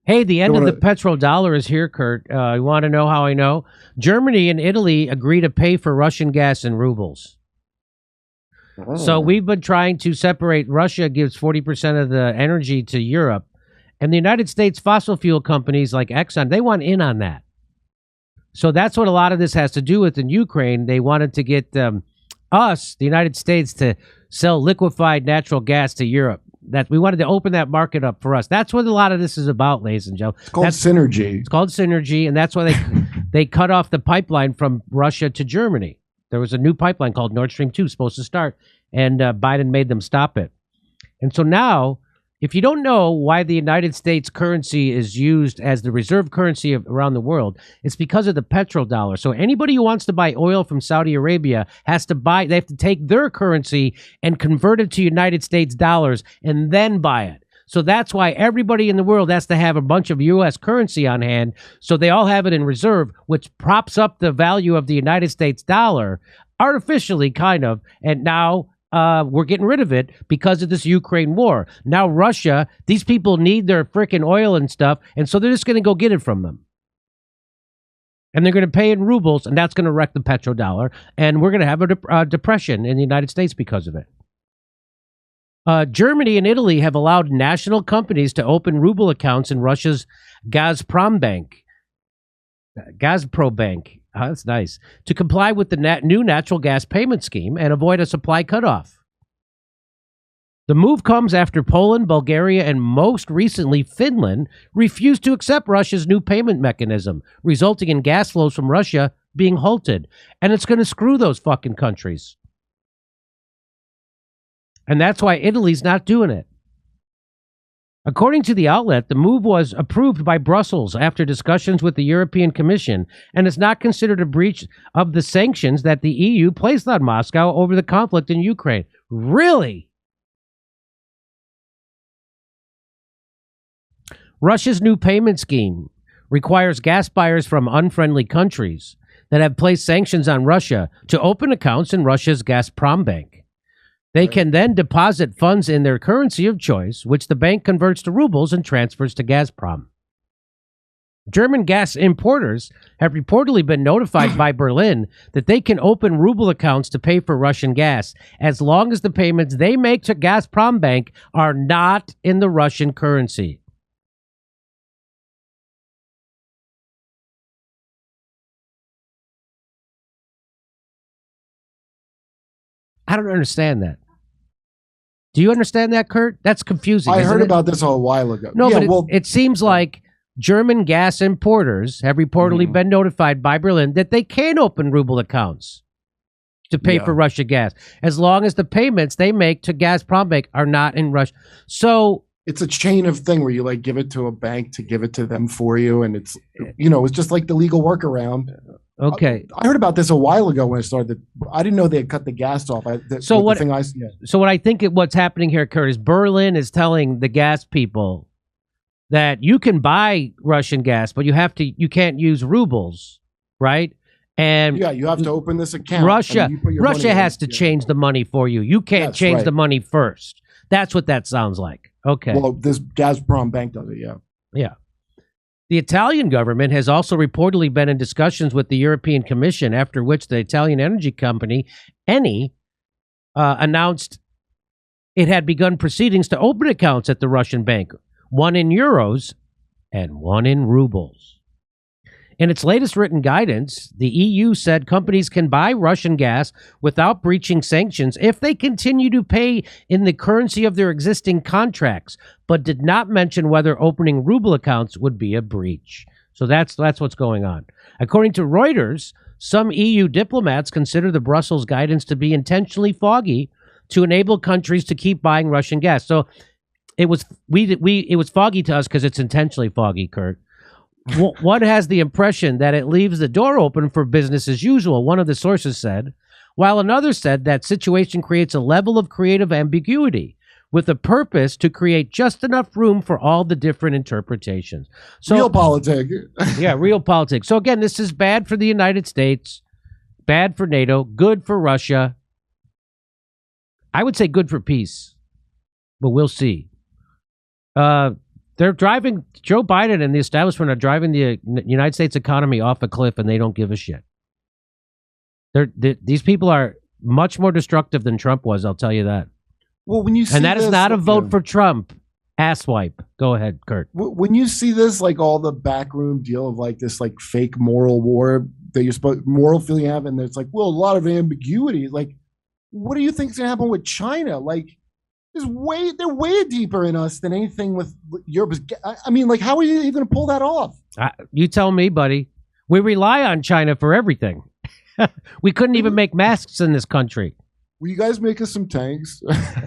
Hey, the end of the petrodollar is here, Kurt. You want to know how I know? Germany and Italy agree to pay for Russian gas in rubles. Oh. So we've been trying to separate. Russia gives 40% of the energy to Europe. And the United States fossil fuel companies like Exxon, they want in on that. So that's what a lot of this has to do with in Ukraine. They wanted to get us, the United States, to sell liquefied natural gas to Europe. That we wanted to open that market up for us. That's what a lot of this is about, ladies and gentlemen. It's called synergy. It's called synergy, and that's why they cut off the pipeline from Russia to Germany. There was a new pipeline called Nord Stream 2 supposed to start, and Biden made them stop it. And so now, if you don't know why the United States currency is used as the reserve currency around the world, it's because of the petrodollar. So anybody who wants to buy oil from Saudi Arabia has to they have to take their currency and convert it to United States dollars and then buy it. So that's why everybody in the world has to have a bunch of U.S. currency on hand. So they all have it in reserve, which props up the value of the United States dollar artificially, kind of. And now we're getting rid of it because of this Ukraine war. Now Russia, these people need their freaking oil and stuff, and so they're just going to go get it from them. And they're going to pay in rubles, and that's going to wreck the petrodollar, and we're going to have a depression in the United States because of it. Germany and Italy have allowed national companies to open ruble accounts in Russia's Gazprom Bank. Oh, that's nice. To comply with the new natural gas payment scheme and avoid a supply cutoff. The move comes after Poland, Bulgaria, and most recently Finland refused to accept Russia's new payment mechanism, resulting in gas flows from Russia being halted. And it's going to screw those fucking countries. And that's why Italy's not doing it. According to the outlet, the move was approved by Brussels after discussions with the European Commission and is not considered a breach of the sanctions that the EU placed on Moscow over the conflict in Ukraine. Really? Russia's new payment scheme requires gas buyers from unfriendly countries that have placed sanctions on Russia to open accounts in Russia's Gazprom Bank. They can then deposit funds in their currency of choice, which the bank converts to rubles and transfers to Gazprom. German gas importers have reportedly been notified by Berlin that they can open ruble accounts to pay for Russian gas as long as the payments they make to Gazprom Bank are not in the Russian currency. I don't understand that. Do you understand that, Kurt? That's confusing. I heard about this a while ago. No, yeah, but it seems like German gas importers have reportedly been notified by Berlin that they can open ruble accounts to pay for Russia gas, as long as the payments they make to Gazprom Bank are not in Russia. So it's a chain of thing where you like give it to a bank to give it to them for you, and it's it's just like the legal workaround. Okay, I heard about this a while ago when I started. I didn't know they had cut the gas off. So what I think what's happening here, Kurt, is Berlin is telling the gas people that you can buy Russian gas, but you can't use rubles, right? And yeah, you have to open this account. Russia has to change the money for you. You can't change the money first. That's what that sounds like. Okay. Well, this Gazprom Bank does it. Yeah. Yeah. The Italian government has also reportedly been in discussions with the European Commission, after which the Italian energy company, Eni, announced it had begun proceedings to open accounts at the Russian bank, one in euros and one in rubles. In its latest written guidance, the EU said companies can buy Russian gas without breaching sanctions if they continue to pay in the currency of their existing contracts, but did not mention whether opening ruble accounts would be a breach. So that's what's going on. According to Reuters, some EU diplomats consider the Brussels guidance to be intentionally foggy to enable countries to keep buying Russian gas. So it was foggy to us because it's intentionally foggy, Kurt. One has the impression that it leaves the door open for business as usual, one of the sources said, while another said that situation creates a level of creative ambiguity with a purpose to create just enough room for all the different interpretations. So, real politics. Yeah, real politics. So again, this is bad for the United States, bad for NATO, good for Russia. I would say good for peace, but we'll see. They're driving Joe Biden and the establishment are driving the United States economy off a cliff, and they don't give a shit. These people are much more destructive than Trump was. I'll tell you that. Well, when you see and that is not a vote yeah. for Trump. Asswipe. Go ahead, Kurt. When you see this, like all the backroom deal of like this, like fake moral war that you're supposed moral feeling you have, and it's like, well, a lot of ambiguity. Like, what do you think is gonna happen with China? Like, they're way deeper in us than anything with Europe. I mean, like, how are you even gonna pull that off? You tell me, buddy. We rely on China for everything. We couldn't even make masks in this country. Will you guys make us some tanks?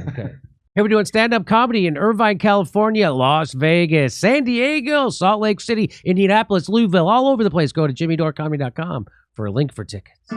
Okay. Here we're doing stand-up comedy in Irvine, California, Las Vegas, San Diego, Salt Lake City, Indianapolis, Louisville, all over the place. Go to jimmydorcomedy.com for a link for tickets.